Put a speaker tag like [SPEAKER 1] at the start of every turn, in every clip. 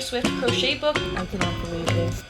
[SPEAKER 1] Swift crochet book.
[SPEAKER 2] I cannot believe this.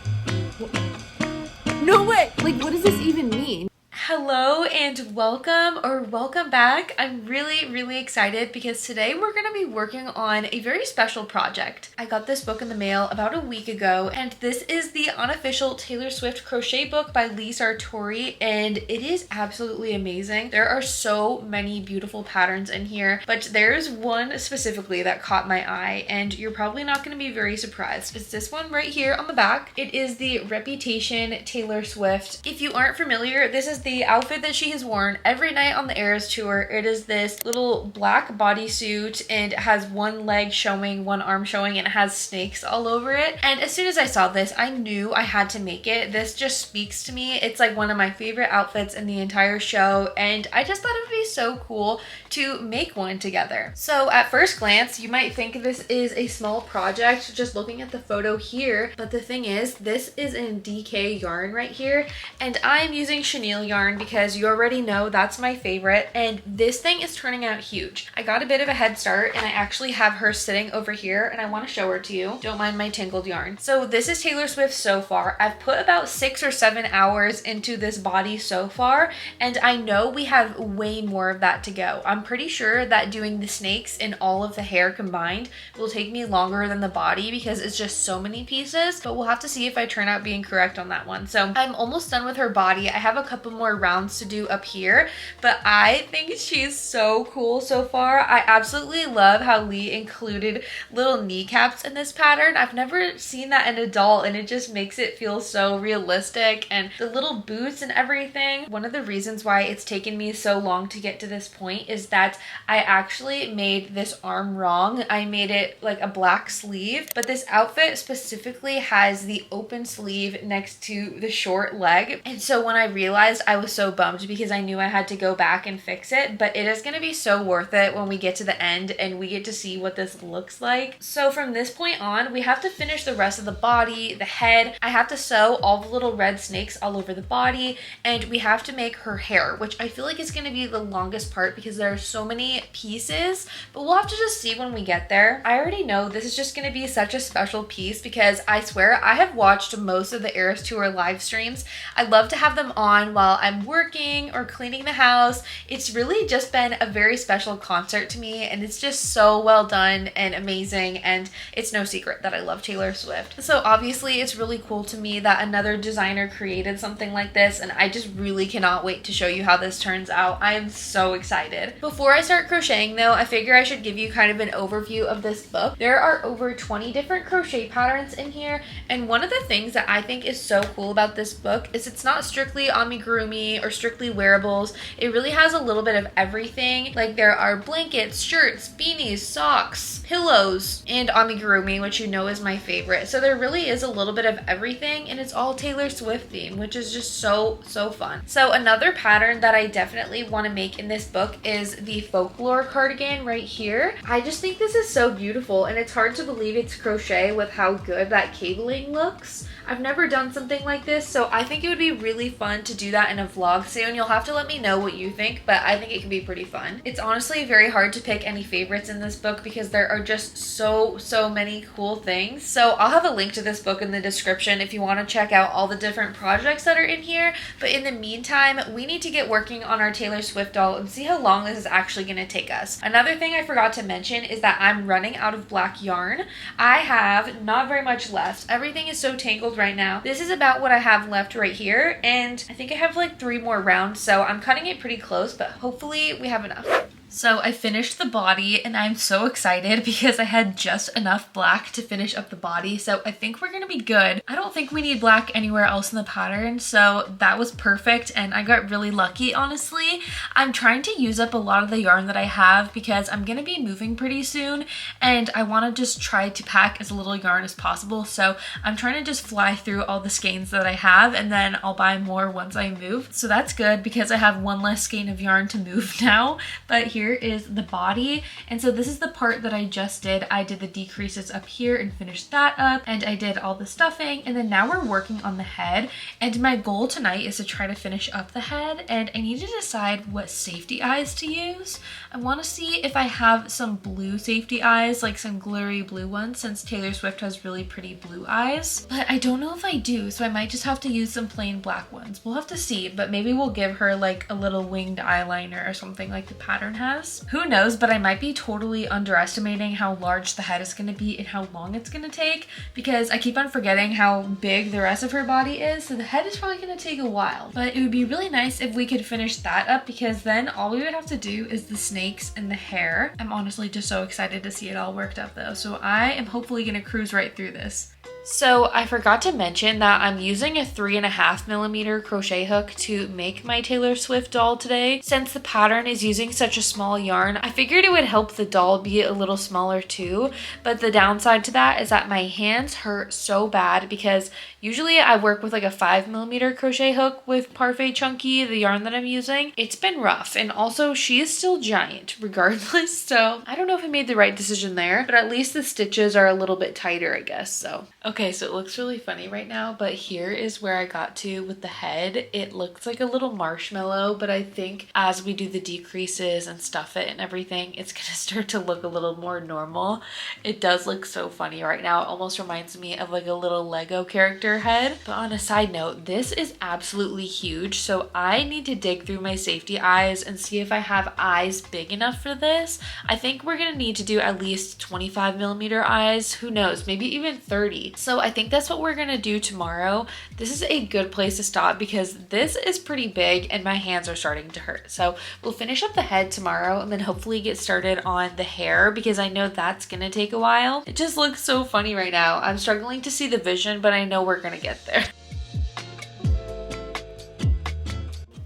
[SPEAKER 2] No way! Like, what does this even mean?
[SPEAKER 1] Hello and welcome back. I'm really excited because today we're going to be working on a very special project. I got this book in the mail about a week ago, and this is the unofficial Taylor Swift crochet book by Lee Sartori, and it is absolutely amazing. There are so many beautiful patterns in here, but there's one specifically that caught my eye, and you're probably not going to be very surprised. It's this one right here on the back. It is the Reputation Taylor Swift. If you aren't familiar, this is the outfit that she has worn every night on the Eras tour. It is this little black bodysuit and it has one leg showing, one arm showing, and it has snakes all over it. And as soon as I saw this, I knew I had to make it. This just speaks to me. It's like one of my favorite outfits in the entire show, and I just thought it would be so cool to make one together. So at first glance, you might think this is a small project just looking at the photo here, but the thing is, this is in DK yarn right here, and I'm using chenille yarn because you already know that's my favorite, and this thing is turning out huge. I got a bit of a head start, and I actually have her sitting over here, and I want to show her to you. Don't mind my tangled yarn. So this is Taylor Swift so far. I've put about 6 or 7 hours into this body so far, and I know we have way more of that to go. I'm pretty sure that doing the snakes and all of the hair combined will take me longer than the body because it's just so many pieces, but we'll have to see if I turn out being correct on that one. So I'm almost done with her body. I have a couple more rounds to do up here, but I think she's so cool so far. I absolutely love how Lee included little kneecaps in this pattern. I've never seen that in a doll, and it just makes it feel so realistic, and the little boots and everything. One of the reasons why it's taken me so long to get to this point is that I actually made this arm wrong. I made it like a black sleeve, but this outfit specifically has the open sleeve next to the short leg, and so when I realized, I was so bummed because I knew I had to go back and fix it, but it is going to be so worth it when we get to the end and we get to see what this looks like. So from this point on, we have to finish the rest of the body, the head. I have to sew all the little red snakes all over the body, and we have to make her hair, which I feel like is going to be the longest part because there are so many pieces, but we'll have to just see when we get there. I already know this is just going to be such a special piece because I swear I have watched most of the Eras Tour live streams. I love to have them on while I'm working or cleaning the house. It's really just been a very special concert to me, and it's just so well done and amazing, and it's no secret that I love Taylor Swift. So obviously it's really cool to me that another designer created something like this, and I just really cannot wait to show you how this turns out. I am so excited. Before I start crocheting though, I figure I should give you kind of an overview of this book. There are over 20 different crochet patterns in here, and one of the things that I think is so cool about this book is it's not strictly amigurumi or strictly wearables. It really has a little bit of everything. Like there are blankets, shirts, beanies, socks, pillows, and amigurumi, which you know is my favorite. So there really is a little bit of everything, and it's all Taylor Swift themed, which is just so fun. So another pattern that I definitely want to make in this book is the folklore cardigan right here. I just think this is so beautiful, and it's hard to believe it's crochet with how good that cabling looks. I've never done something like this, so I think it would be really fun to do that in a vlog soon. You'll have to let me know what you think, but I think it could be pretty fun. It's honestly very hard to pick any favorites in this book because there are just so many cool things. So I'll have a link to this book in the description if you want to check out all the different projects that are in here. But in the meantime, we need to get working on our Taylor Swift doll and see how long this is actually going to take us. Another thing I forgot to mention is that I'm running out of black yarn. I have not very much left. Everything is so tangled right now. This is about what I have left right here, and I think I have like 3 more rounds, so I'm cutting it pretty close, but hopefully we have enough. So I finished the body, and I'm so excited because I had just enough black to finish up the body, so I think we're gonna be good. I don't think we need black anywhere else in the pattern, so that was perfect, and I got really lucky, honestly. I'm trying to use up a lot of the yarn that I have because I'm gonna be moving pretty soon, and I wanna just try to pack as little yarn as possible, so I'm trying to just fly through all the skeins that I have, and then I'll buy more once I move. So that's good because I have one less skein of yarn to move now, but here here is the body. And so this is the part that I just did. I did the decreases up here and finished that up, and I did all the stuffing, and then now we're working on the head. And my goal tonight is to try to finish up the head, and I need to decide what safety eyes to use. I want to see if I have some blue safety eyes, like some glittery blue ones, since Taylor Swift has really pretty blue eyes, but I don't know if I do, so I might just have to use some plain black ones. We'll have to see, but maybe we'll give her like a little winged eyeliner or something like the pattern has. Who knows, but I might be totally underestimating how large the head is going to be and how long it's going to take, because I keep on forgetting how big the rest of her body is, so the head is probably going to take a while. But it would be really nice if we could finish that up, because then all we would have to do is the snakes and the hair. I'm honestly just so excited to see it all worked up though, so I am hopefully going to cruise right through this. So I forgot to mention that I'm using a 3.5mm crochet hook to make my Taylor Swift doll today. Since the pattern is using such a small yarn, I figured it would help the doll be a little smaller too, but the downside to that is that my hands hurt so bad, because usually I work with like a 5mm crochet hook with Parfait Chunky, the yarn that I'm using. It's been rough, and also she is still giant regardless, so I don't know if I made the right decision there, but at least the stitches are a little bit tighter, I guess. So okay, so it looks really funny right now, but here is where I got to with the head. It looks like a little marshmallow, but I think as we do the decreases and stuff it and everything, it's gonna start to look a little more normal. It does look so funny right now. It almost reminds me of like a little Lego character head. But on a side note, this is absolutely huge, so I need to dig through my safety eyes and see if I have eyes big enough for this. I think we're gonna need to do at least 25mm eyes. Who knows, maybe even 30. So I think that's what we're gonna do tomorrow. This is a good place to stop because this is pretty big and my hands are starting to hurt. So we'll finish up the head tomorrow and then hopefully get started on the hair, because I know that's gonna take a while. It just looks so funny right now. I'm struggling to see the vision, but I know we're gonna get there.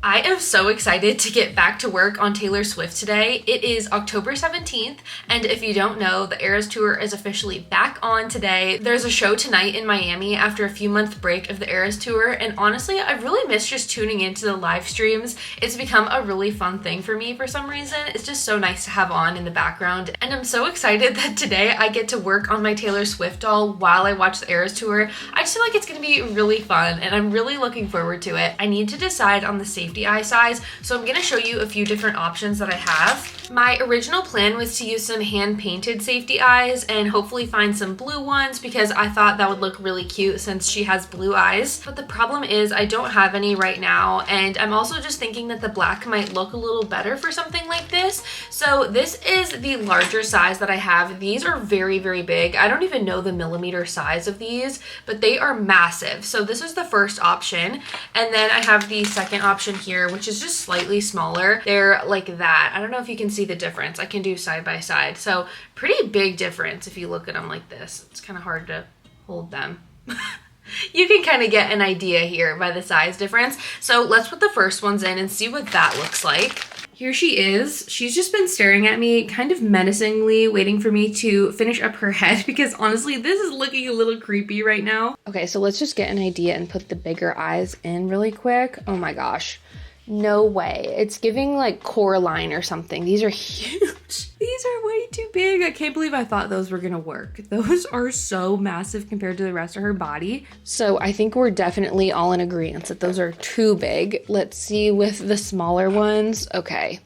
[SPEAKER 1] I am so excited to get back to work on Taylor Swift today. It is October 17th, and if you don't know, the Eras Tour is officially back on today. There's a show tonight in Miami after a few month break of the Eras Tour, and honestly, I really miss just tuning into the live streams. It's become a really fun thing for me for some reason. It's just so nice to have on in the background, and I'm so excited that today I get to work on my Taylor Swift doll while I watch the Eras Tour. I just feel like it's gonna be really fun, and I'm really looking forward to it. I need to decide on the safety eye size, so I'm gonna show you a few different options that I have. My original plan was to use some hand-painted safety eyes and hopefully find some blue ones, because I thought that would look really cute since she has blue eyes. But the problem is I don't have any right now, and I'm also just thinking that the black might look a little better for something like this. So this is the larger size that I have. These are very, very big. I don't even know the millimeter size of these, but they are massive. So this is the first option, and then I have the second option here, which is just slightly smaller. They're like that. I don't know if you can see the difference. I can do side by side. So pretty big difference if you look at them like this. It's kind of hard to hold them. You can kind of get an idea here by the size difference. So let's put the first ones in and see what that looks like. Here she is. She's just been staring at me kind of menacingly, waiting for me to finish up her head, because honestly, this is looking a little creepy right now. Okay, so let's just get an idea and put the bigger eyes in really quick. Oh my gosh. No way. It's giving like Coraline or something. These are huge. These are way too big. I can't believe I thought those were gonna work. Those are so massive compared to the rest of her body. So I think we're definitely all in agreement that those are too big. Let's see with the smaller ones. Okay.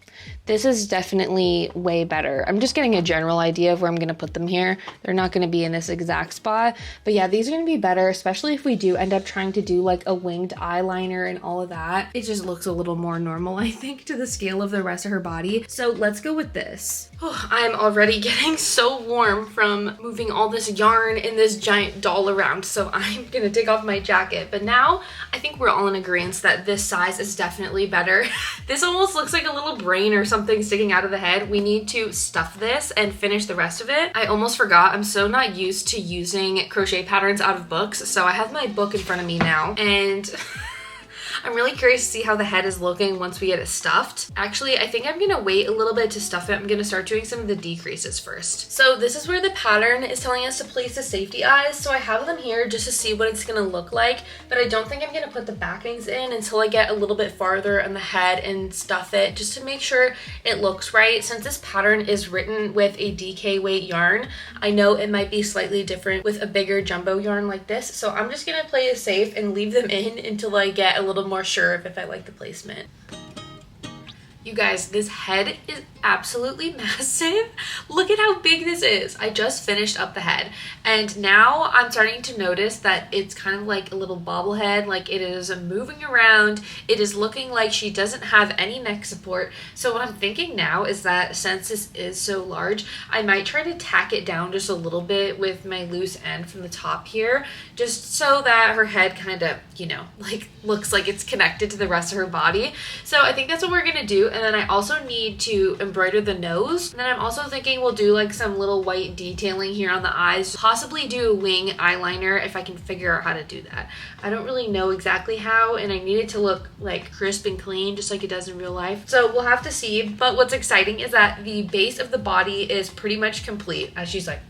[SPEAKER 1] This is definitely way better. I'm just getting a general idea of where I'm gonna put them here. They're not gonna be in this exact spot, but yeah, these are gonna be better, especially if we do end up trying to do like a winged eyeliner and all of that. It just looks a little more normal, I think, to the scale of the rest of her body. So let's go with this. Oh, I'm already getting so warm from moving all this yarn and this giant doll around, so I'm gonna take off my jacket. But now I think we're all in agreement that this size is definitely better. This almost looks like a little brain or something sticking out of the head. We need to stuff this and finish the rest of it. I almost forgot. I'm so not used to using crochet patterns out of books, so I have my book in front of me now, and I'm really curious to see how the head is looking once we get it stuffed. Actually, I think I'm gonna wait a little bit to stuff it. I'm gonna start doing some of the decreases first. So this is where the pattern is telling us to place the safety eyes. So I have them here just to see what it's gonna look like, but I don't think I'm gonna put the backings in until I get a little bit farther on the head and stuff it just to make sure it looks right. Since this pattern is written with a DK weight yarn, I know it might be slightly different with a bigger jumbo yarn like this. So I'm just gonna play it safe and leave them in until I get a little more sure if I like the placement. You guys, this head is absolutely massive. Look at how big this is. I just finished up the head and now I'm starting to notice that it's kind of like a little bobblehead, like it is moving around. It is looking like she doesn't have any neck support. So what I'm thinking now is that since this is so large, I might try to tack it down just a little bit with my loose end from the top here, just so that her head kind of, you know, like looks like it's connected to the rest of her body. So I think that's what we're gonna do. And then I also need to embroider the nose. And then I'm also thinking we'll do like some little white detailing here on the eyes, possibly do a wing eyeliner if I can figure out how to do that. I don't really know exactly how, and I need it to look like crisp and clean just like it does in real life. So we'll have to see, but what's exciting is that the base of the body is pretty much complete, as she's like.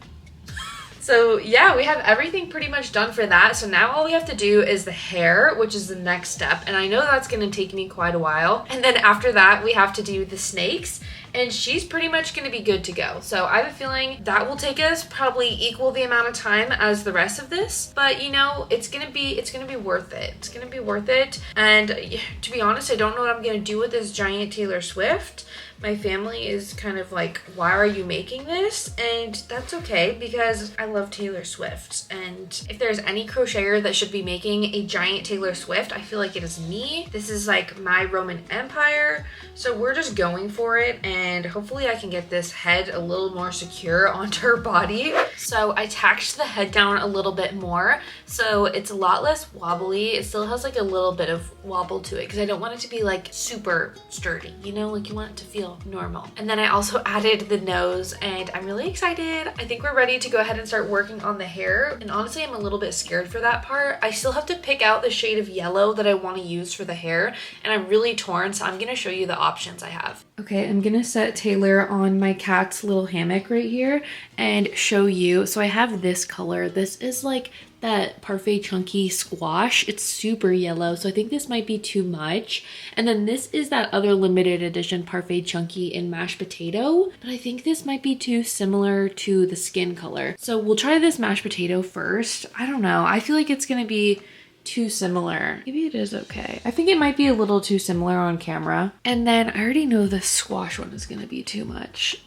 [SPEAKER 1] So yeah, we have everything pretty much done for that. So now all we have to do is the hair, which is the next step. And I know that's gonna take me quite a while. And then after that, we have to do the snakes. And she's pretty much gonna be good to go. So I have a feeling that will take us probably equal the amount of time as the rest of this. But you know, it's gonna be worth it. It's gonna be worth it. And to be honest, I don't know what I'm gonna do with this giant Taylor Swift. My family is kind of like, why are you making this? And that's okay because I love Taylor Swift. And if there's any crocheter that should be making a giant Taylor Swift, I feel like it is me. This is like my Roman Empire. So we're just going for it. And hopefully I can get this head a little more secure onto her body. So I tacked the head down a little bit more. So it's a lot less wobbly. It still has like a little bit of wobble to it because I don't want it to be like super sturdy, you know, like you want it to feel normal. And then I also added the nose and I'm really excited. I think we're ready to go ahead and start working on the hair. And honestly, I'm a little bit scared for that part. I still have to pick out the shade of yellow that I want to use for the hair. And I'm really torn, so I'm going to show you the options I have. Okay, I'm going to set Taylor on my cat's little hammock right here and show you. So I have this color. This is like that Parfait Chunky Squash. It's super yellow, so I think this might be too much. And then this is that other limited edition Parfait Chunky in Mashed Potato, but I think this might be too similar to the skin color. So we'll try this Mashed Potato first. I don't know. I feel like it's gonna be too similar. Maybe it is okay. I think it might be a little too similar on camera. And then I already know the squash one is gonna be too much.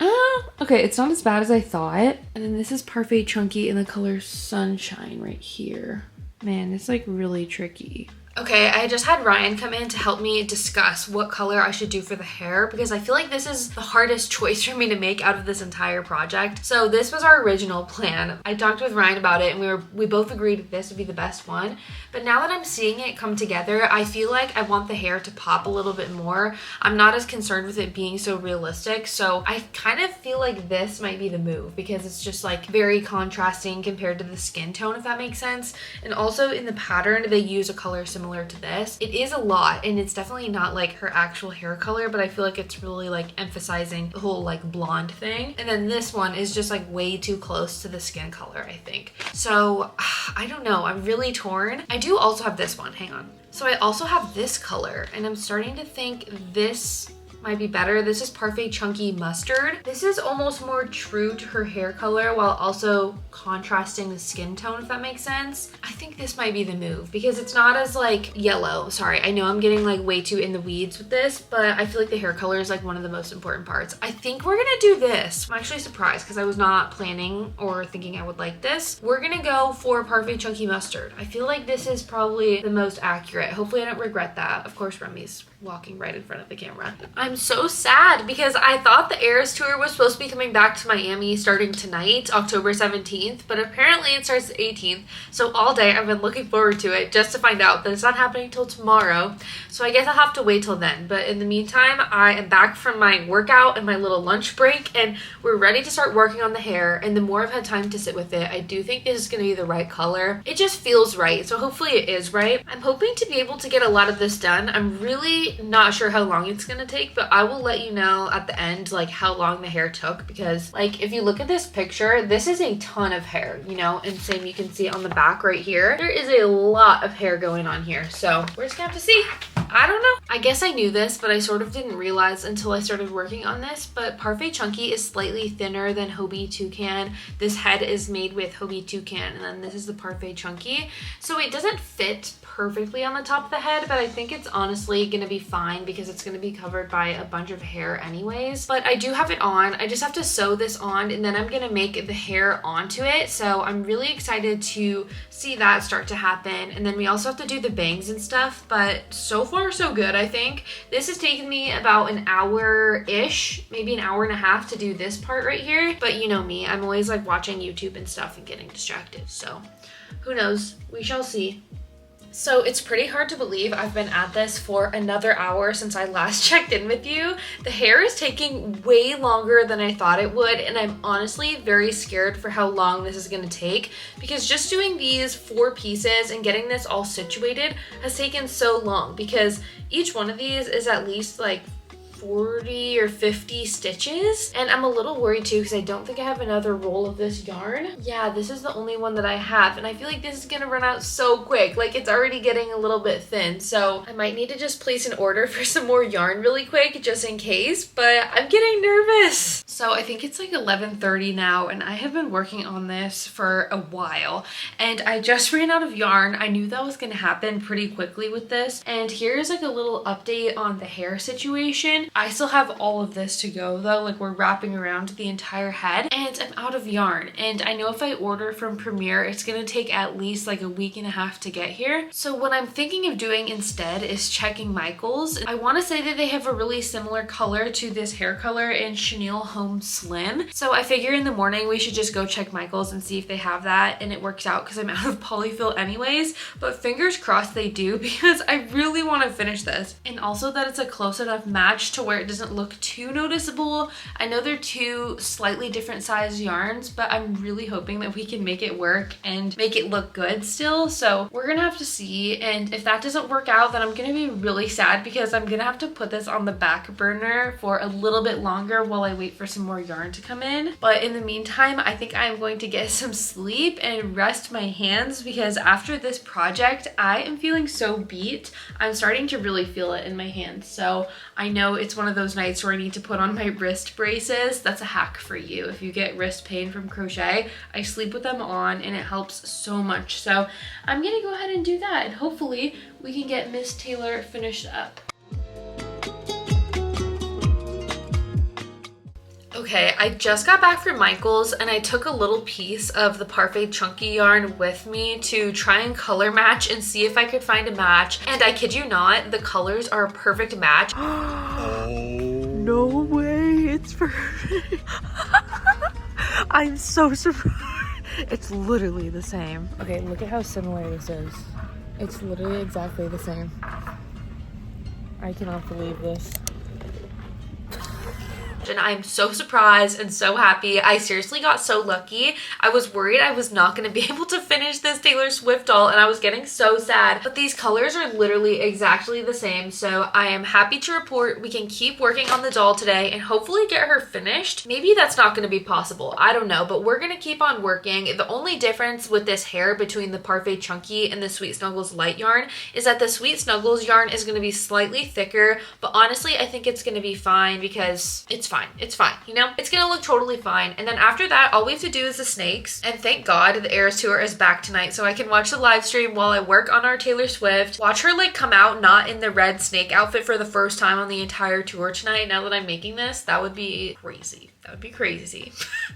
[SPEAKER 1] Okay, it's not as bad as I thought. And then this is Parfait Chunky in the color Sunshine right here. Man, it's like really tricky. Okay, I just had Ryan come in to help me discuss what color I should do for the hair because I feel like this is the hardest choice for me to make out of this entire project. So this was our original plan. I talked with Ryan about it and we both agreed that this would be the best one. But now that I'm seeing it come together, I feel like I want the hair to pop a little bit more. I'm not as concerned with it being so realistic. So I kind of feel like this might be the move because it's just like very contrasting compared to the skin tone, if that makes sense. And also in the pattern, they use a color similar to this. It is a lot and it's definitely not like her actual hair color, but I feel like it's really like emphasizing the whole like blonde thing. And then this one is just like way too close to the skin color, I think. So I don't know, I'm really torn. I do also have this one, hang on. So I also have this color and I'm starting to think this might be better. This is Parfait Chunky Mustard. This is almost more true to her hair color while also contrasting the skin tone, if that makes sense. I think this might be the move because it's not as like yellow. Sorry, I know I'm getting like way too in the weeds with this, but I feel like the hair color is like one of the most important parts. I think we're gonna do this. I'm actually surprised because I was not planning or thinking I would like this. We're gonna go for Parfait Chunky Mustard. I feel like this is probably the most accurate. Hopefully I don't regret that. Of course, Remy's walking right in front of the camera. I'm so sad because I thought the Eras tour was supposed to be coming back to Miami starting tonight, October 17th, but apparently it starts the 18th. So all day I've been looking forward to it just to find out that it's not happening till tomorrow. So I guess I'll have to wait till then. But in the meantime, I am back from my workout and my little lunch break, and we're ready to start working on the hair. And the more I've had time to sit with it, I do think this is going to be the right color. It just feels right. So hopefully it is right. I'm hoping to be able to get a lot of this done. I'm really not sure how long it's going to take, but I will let you know at the end like how long the hair took, because like if you look at this picture, this is a ton of hair, you know, and same you can see on the back right here. There is a lot of hair going on here. So we're just gonna have to see. I don't know. I guess I knew this, but I sort of didn't realize until I started working on this, but Parfait Chunky is slightly thinner than Hobie Toucan. This head is made with Hobie Toucan, and then this is the Parfait Chunky. So it doesn't fit perfectly on the top of the head, but I think it's honestly gonna be fine because it's gonna be covered by a bunch of hair anyways. But I do have it on. I just have to sew this on, and then I'm gonna make the hair onto it. So I'm really excited to see that start to happen. And then we also have to do the bangs and stuff, but so far so good. I think this has taken me about an hour-ish, maybe an hour and a half to do this part right here. But you know me, I'm always like watching YouTube and stuff and getting distracted. So who knows? We shall see. So it's pretty hard to believe I've been at this for another hour since I last checked in with you. The hair is taking way longer than I thought it would, and I'm honestly very scared for how long this is gonna take, because just doing these 4 pieces and getting this all situated has taken so long, because each one of these is at least like 40 or 50 stitches, and I'm a little worried too because I don't think I have another roll of this yarn. Yeah, this is the only one that I have, and I feel like this is gonna run out so quick. Like it's already getting a little bit thin, so I might need to just place an order for some more yarn really quick just in case, but I'm getting nervous. So I think it's like 11:30 now, and I have been working on this for a while, and I just ran out of yarn. I knew that was gonna happen pretty quickly with this, and here's like a little update on the hair situation. I still have all of this to go though, like we're wrapping around the entire head, and I'm out of yarn, and I know if I order from Premier it's gonna take at least like a week and a half to get here. So what I'm thinking of doing instead is checking Michael's. I want to say that they have a really similar color to this hair color in Chenille Home Slim, so I figure in the morning we should just go check Michael's and see if they have that, and it works out because I'm out of polyfill anyways, but fingers crossed they do because I really want to finish this, and also that it's a close enough match to where it doesn't look too noticeable. I know they're 2 slightly different size yarns, but I'm really hoping that we can make it work and make it look good still. So we're gonna have to see, and if that doesn't work out, then I'm gonna be really sad because I'm gonna have to put this on the back burner for a little bit longer while I wait for some more yarn to come in. But in the meantime, I think I'm going to get some sleep and rest my hands, because after this project I am feeling so beat. I'm starting to really feel it in my hands, so I know it's one of those nights where I need to put on my wrist braces. That's a hack for you. If you get wrist pain from crochet, I sleep with them on and it helps so much. So I'm gonna go ahead and do that, and hopefully we can get Miss Taylor finished up. Okay, I just got back from Michael's, and I took a little piece of the Parfait Chunky yarn with me to try and color match and see if I could find a match. And I kid you not, the colors are a perfect match.
[SPEAKER 2] No way, it's perfect. I'm so surprised. It's literally the same. Okay, look at how similar this is. It's literally exactly the same. I cannot believe this.
[SPEAKER 1] And I'm so surprised and so happy. I seriously got so lucky. I was worried I was not going to be able to finish this Taylor Swift doll, and I was getting so sad. But these colors are literally exactly the same, so I am happy to report we can keep working on the doll today and hopefully get her finished. Maybe that's not going to be possible. I don't know, but we're going to keep on working. The only difference with this hair between the Parfait Chunky and the Sweet Snuggles light yarn is that the Sweet Snuggles yarn is going to be slightly thicker, but honestly I think it's going to be fine because it's fine. It's fine, you know? It's gonna look totally fine. And then after that, all we have to do is the snakes. And thank God the Eras Tour is back tonight, so I can watch the live stream while I work on our Taylor Swift. Watch her like come out not in the red snake outfit for the first time on the entire tour tonight. Now that I'm making this, that would be crazy. That would be crazy.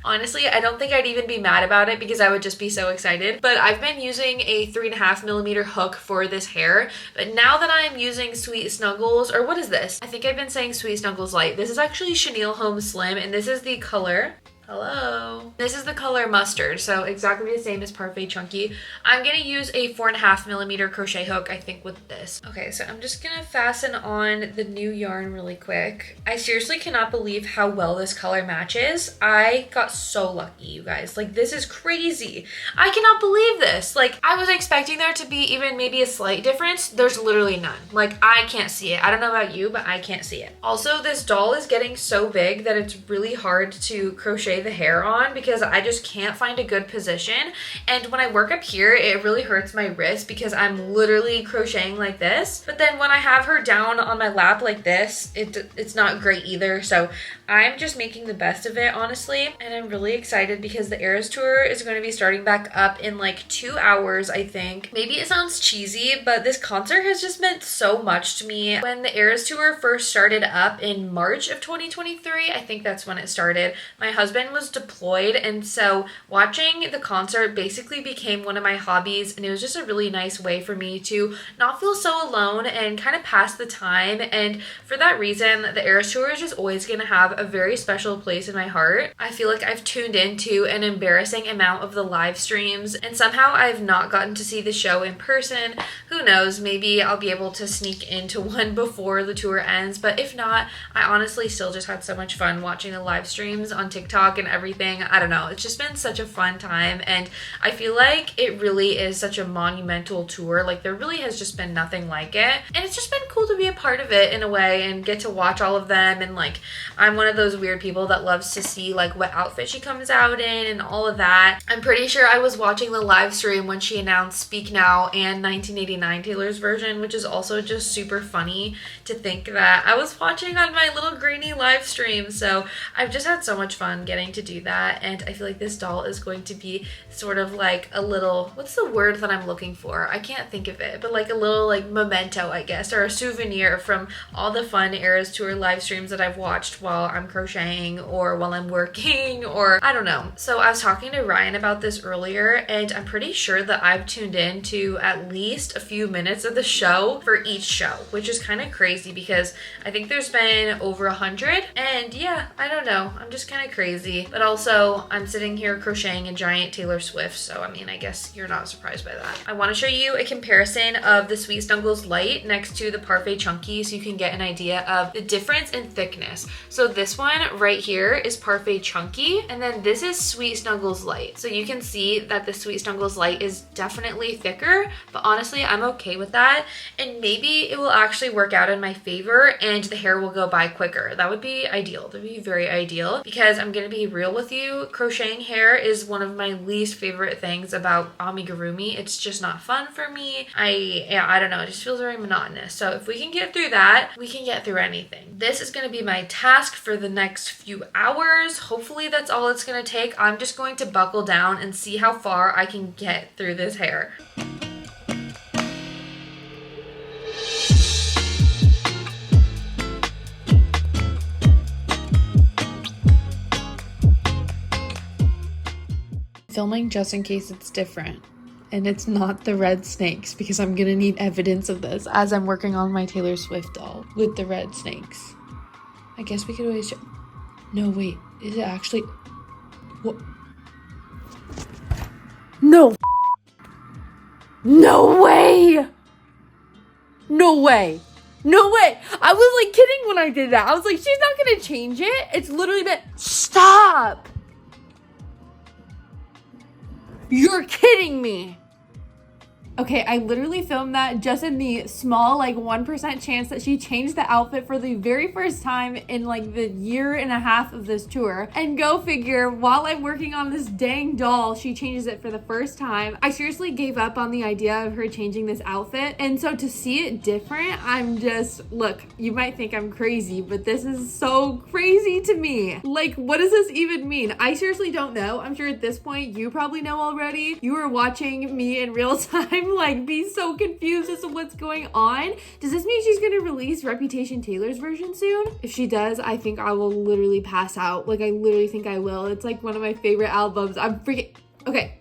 [SPEAKER 1] Honestly, I don't think I'd even be mad about it because I would just be so excited. But I've been using a 3.5mm hook for this hair. But now that I'm using Sweet Snuggles, or what is this? I think I've been saying Sweet Snuggles Light. This is actually Chenille Home Slim, and this is the color. Hello. This is the color Mustard, so exactly the same as Parfait Chunky. I'm gonna use a 4.5mm crochet hook, I think, with this. Okay, so I'm just gonna fasten on the new yarn really quick. I seriously cannot believe how well this color matches. I got so lucky, you guys. Like, this is crazy. I cannot believe this. Like, I was expecting there to be even maybe a slight difference. There's literally none. Like, I can't see it. I don't know about you, but I can't see it. Also, this doll is getting so big that it's really hard to crochet the hair on because I just can't find a good position. And when I work up here, it really hurts my wrist because I'm literally crocheting like this. But then when I have her down on my lap like this, it's not great either. So I'm just making the best of it, honestly. And I'm really excited because the Eras Tour is going to be starting back up in like 2 hours, I think. Maybe it sounds cheesy, but this concert has just meant so much to me. When the Eras Tour first started up in March of 2023, I think that's when it started, my husband was deployed, and so watching the concert basically became one of my hobbies, and it was just a really nice way for me to not feel so alone and kind of pass the time. And for that reason, the Eras Tour is just always going to have a very special place in my heart. I feel like I've tuned into an embarrassing amount of the live streams, and somehow I've not gotten to see the show in person. Who knows, maybe I'll be able to sneak into one before the tour ends, but if not, I honestly still just had so much fun watching the live streams on TikTok and everything. I don't know, it's just been such a fun time, and I feel like it really is such a monumental tour. Like, there really has just been nothing like it, and it's just been cool to be a part of it in a way and get to watch all of them. And like, I'm one of those weird people that loves to see like what outfit she comes out in and all of that. I'm pretty sure I was watching the live stream when she announced Speak Now and 1989 Taylor's version, which is also just super funny to think that I was watching on my little greenie live stream. So I've just had so much fun getting to do that, and I feel like this doll is going to be sort of like a little, what's the word that I'm looking for? I can't think of it, but like a little like memento, I guess, or a souvenir from all the fun Eras Tour live streams that I've watched while I'm crocheting or while I'm working, or I don't know. So I was talking to Ryan about this earlier, and I'm pretty sure that I've tuned in to at least a few minutes of the show for each show, which is kind of crazy because I think there's been over 100, and yeah, I don't know, I'm just kind of crazy. But also, I'm sitting here crocheting a giant Taylor Swift, so I mean, I guess you're not surprised by that. I want to show you a comparison of the Sweet Snuggles Light next to the Parfait Chunky so you can get an idea of the difference in thickness. So this one right here is Parfait Chunky, and then this is Sweet Snuggles Light. So you can see that the Sweet Snuggles Light is definitely thicker, but honestly, I'm okay with that. And maybe it will actually work out in my favor and the hair will go by quicker. That would be ideal. That would be very ideal, because I'm going to be real with you, crocheting hair is one of my least favorite things about amigurumi. It's just not fun for me. I don't know, it just feels very monotonous. So if we can get through that, we can get through anything. This is going to be my task for the next few hours. Hopefully that's all it's going to take. I'm just going to buckle down and see how far I can get through this hair. Filming just in case it's different and it's not the red snakes, because I'm gonna need evidence of this as I'm working on my Taylor Swift doll with the red snakes. I guess we could always no, wait, is it actually what? No way, no way, no way. I was like kidding when I did that. I was like, she's not gonna change it. It's literally been, stop. You're kidding me. Okay, I literally filmed that just in the small, like 1% chance that she changed the outfit for the very first time in like the 1.5 years of this tour. And go figure, while I'm working on this dang doll, she changes it for the first time. I seriously gave up on the idea of her changing this outfit. And so to see it different, I'm just, look, you might think I'm crazy, but this is so crazy to me. Like, what does this even mean? I seriously don't know. I'm sure at this point you probably know already. You were watching me in real time I'm like being so confused as to what's going on. Does this mean she's gonna release Reputation Taylor's version soon? If she does, I think I will literally pass out. Like, I literally think I will. It's like one of my favorite albums. I'm freaking, okay.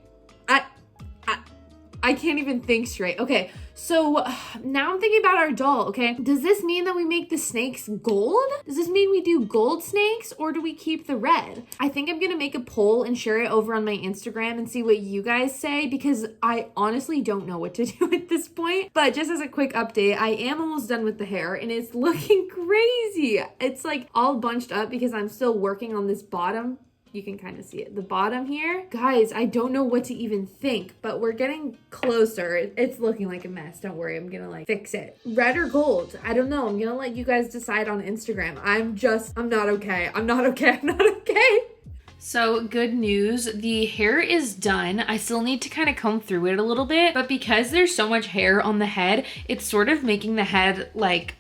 [SPEAKER 1] I can't even think straight. Okay, so now I'm thinking about our doll, okay? Does this mean that we make the snakes gold? Does this mean we do gold snakes, or do we keep the red? I think I'm gonna make a poll and share it over on my Instagram and see what you guys say, because I honestly don't know what to do at this point. But just as a quick update, I am almost done with the hair and it's looking crazy. It's like all bunched up because I'm still working on this bottom. You can kind of see it, the bottom here. Guys, I don't know what to even think, but we're getting closer. It's looking like a mess. Don't worry, I'm gonna like fix it. Red or gold? I don't know. I'm gonna let you guys decide on Instagram. I'm not okay. I'm not okay. So good news, the hair is done. I still need to kind of comb through it a little bit, but because there's so much hair on the head, it's sort of making the head like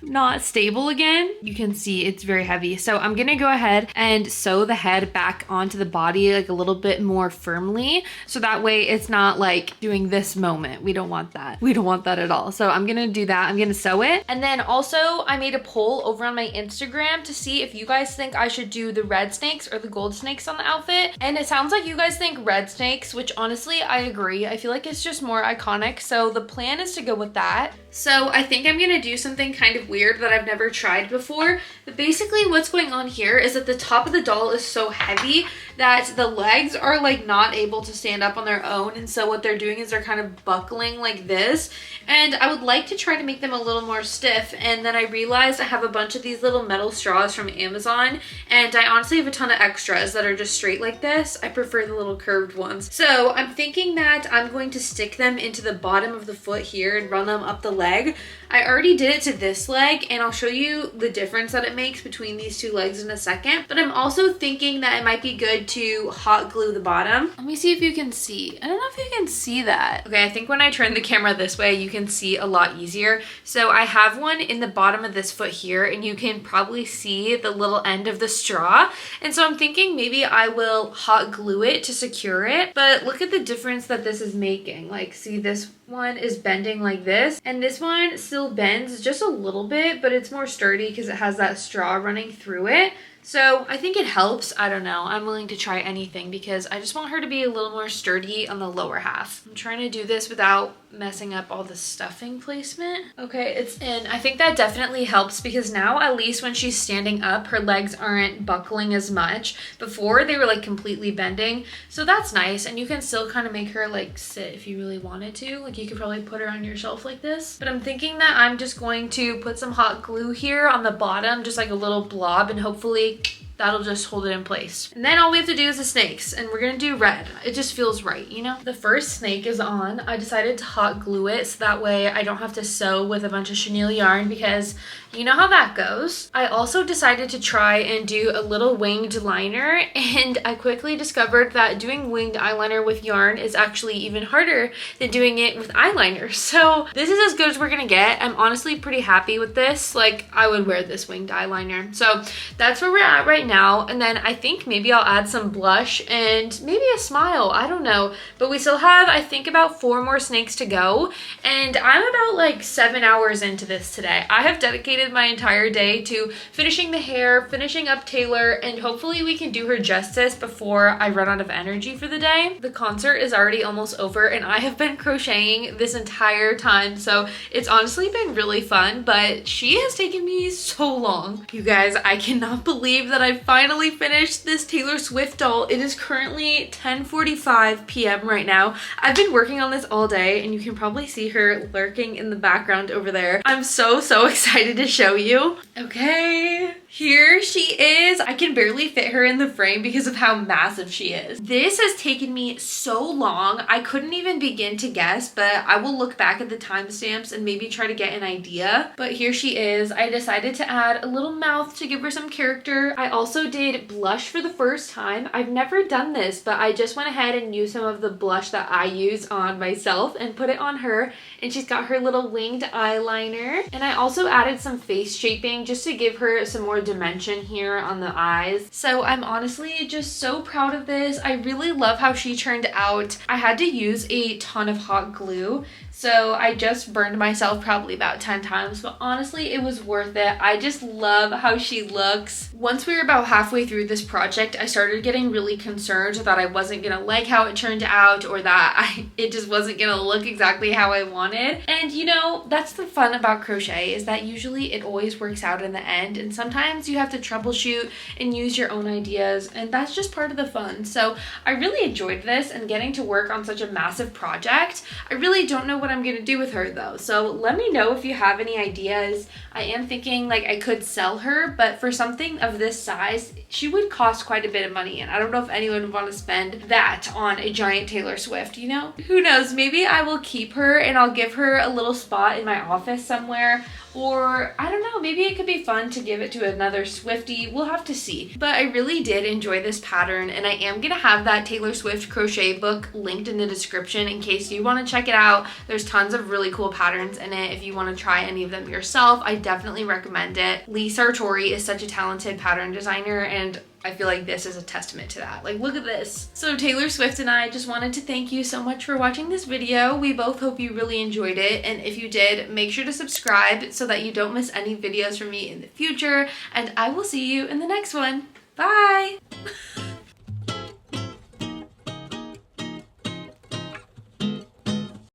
[SPEAKER 1] not stable again. You can see it's very heavy. So I'm gonna go ahead and sew the head back onto the body like a little bit more firmly. So that way it's not like doing this moment. We don't want that. We don't want that at all. So I'm gonna do that. I'm gonna sew it. And then also I made a poll over on my Instagram to see if you guys think I should do the red snakes or the gold snakes on the outfit. And it sounds like you guys think red snakes, which honestly I agree. I feel like it's just more iconic. So the plan is to go with that. So I think I'm gonna do something kind of weird that I've never tried before. But basically what's going on here is that the top of the doll is so heavy that the legs are like not able to stand up on their own. And so what they're doing is they're kind of buckling like this. And I would like to try to make them a little more stiff. And then I realized I have a bunch of these little metal straws from Amazon. And I honestly have a ton of extras that are just straight like this. I prefer the little curved ones. So I'm thinking that I'm going to stick them into the bottom of the foot here and run them up the leg. I already did it to this leg and I'll show you the difference that it makes between these two legs in a second. But I'm also thinking that it might be good to hot glue the bottom. Let me see if you can see. I don't know if you can see that. Okay, I think when I turn the camera this way, you can see a lot easier. So I have one in the bottom of this foot here and you can probably see the little end of the straw. And so I'm thinking maybe I will hot glue it to secure it. But look at the difference that this is making. Like, see, this one is bending like this and this one still bends just a little bit, but it's more sturdy because it has that straw running through it. So I think it helps. I don't know. I'm willing to try anything because I just want her to be a little more sturdy on the lower half. I'm trying to do this without messing up all the stuffing placement. Okay, it's in. I think that definitely helps because now at least when she's standing up, her legs aren't buckling as much. Before they were like completely bending. So that's nice. And you can still kind of make her like sit if you really wanted to. Like you could probably put her on your shelf like this. But I'm thinking that I'm just going to put some hot glue here on the bottom, just like a little blob, and hopefully that'll just hold it in place. And then all we have to do is the snakes, and we're gonna do red. It just feels right, you know? The first snake is on. I decided to hot glue it so that way I don't have to sew with a bunch of chenille yarn because you know how that goes. I also decided to try and do a little winged liner, and I quickly discovered that doing winged eyeliner with yarn is actually even harder than doing it with eyeliner. So this is as good as we're gonna get. I'm honestly pretty happy with this. Like, I would wear this winged eyeliner. So that's where we're at right now. And then I think maybe I'll add some blush and maybe a smile. I don't know. But we still have, I think, about 4 more snakes to go. And I'm about like 7 hours into this today. I have dedicated my entire day to finishing the hair, finishing up Taylor, and hopefully we can do her justice before I run out of energy for the day. The concert is already almost over and I have been crocheting this entire time, so it's honestly been really fun, but she has taken me so long. You guys, I cannot believe that I finally finished this Taylor Swift doll. It is currently 10:45 p.m. right now. I've been working on this all day and you can probably see her lurking in the background over there. I'm so excited to show you. Okay, here she is. I can barely fit her in the frame because of how massive she is. This has taken me so long. I couldn't even begin to guess, but I will look back at the timestamps and maybe try to get an idea. But here she is. I decided to add a little mouth to give her some character. I also did blush for the first time. I've never done this, but I just went ahead and used some of the blush that I use on myself and put it on her. And she's got her little winged eyeliner. And I also added some face shaping just to give her some more dimension here on the eyes. So I'm honestly just so proud of this. I really love how she turned out. I had to use a ton of hot glue, so I just burned myself probably about 10 times, but honestly, it was worth it. I just love how she looks. Once we were about halfway through this project, I started getting really concerned that I wasn't gonna like how it turned out, or that it just wasn't gonna look exactly how I wanted. And you know, that's the fun about crochet, is that usually it always works out in the end, and sometimes you have to troubleshoot and use your own ideas, and that's just part of the fun. So I really enjoyed this and getting to work on such a massive project. I really don't know what I'm gonna do with her though, so let me know if you have any ideas. I am thinking like I could sell her, but for something of this size, she would cost quite a bit of money, and I don't know if anyone would want to spend that on a giant Taylor Swift, you know? Who knows, maybe I will keep her and I'll give her a little spot in my office somewhere, or I don't know, maybe it could be fun to give it to another Swiftie. We'll have to see. But I really did enjoy this pattern, and I am gonna have that Taylor Swift crochet book linked in the description in case you want to check it out. There's tons of really cool patterns in it. If you want to try any of them yourself, I definitely recommend it. Lee Sartori is such a talented pattern designer, and I feel like this is a testament to that. Like, look at this. So Taylor Swift and I just wanted to thank you so much for watching this video. We both hope you really enjoyed it, and if you did, make sure to subscribe so that you don't miss any videos from me in the future, and I will see you in the next one. Bye!